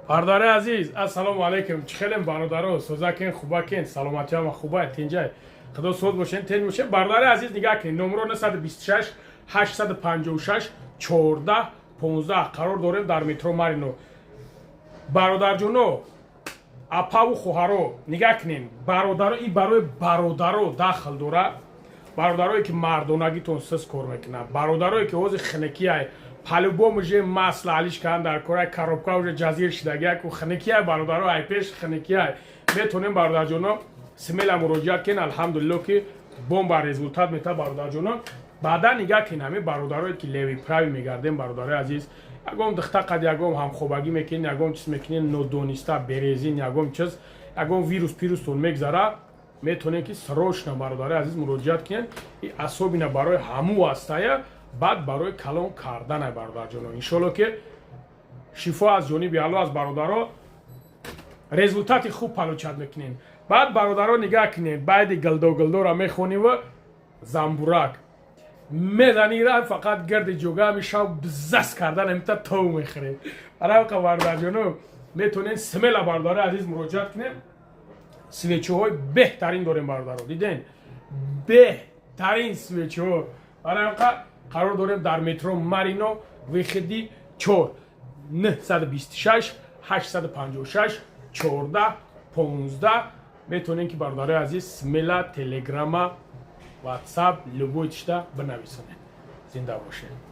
برادر عزیز السلام علیکم. چخیلم برادرها سوزاکین خوباکین سلامتی هم خوبه تینجای خدا سوز باشین تین باشین. برادر عزیز نگاه کن نمره 926 856 14 15 قرار داریم در مترو مارینو. برادر جونو اپا و خوهرو نگاه کنین برادرها این برای برادرها داخل دوره. برادرایی که مردانگیتون سس کار میکنن، برادرایی که اوز خنکی های پلوبو مجه مسئله حلیش کردن در کره کاروبکا و جزیر شدگی که خنکی های برادرها های پیش خنکی های میتونیم برادر جونا سمیل مراجعت کن. الحمدلله که بوم بر رزولتات میتا برادر جونا. بعدا نگاه کن همه برادرایی که لیوی پراوی میگردیم برادر عزیز یگام دخته قد یگام هم خوبگی میکنین یگام چیز میکنین نودونیستا بریزین یگام چیز یگام ویروس پیروستون میگذره میتونین که سروشنا برادر عزیز مراجعت کنین. این اصابینا برای همو واسطه بعد برای کلان کردن برادر جان. انشالله که شفا از جانب الله از برادرها رزولتات خوب پلوچت میکنین. بعد برادرها نگاه کنین بعد گلدو را میخونی و زنبورک میزنی را فقط گرد جوگا میشه و بزست کردن امتا تو میخوری. برای که برادر جانو میتونین سمیل برادر عزیز مراجعت کنین. سویچه های بهترین داریم برادرها دیدین بهترین سویچه ها. برای که قرار داریم در مترو مارینو ویخدی 4 926 856 14 15 میتونین که برادر عزیز سمیل تلگرام واتساپ لوگویچتا بنویسونین. زنده باشین.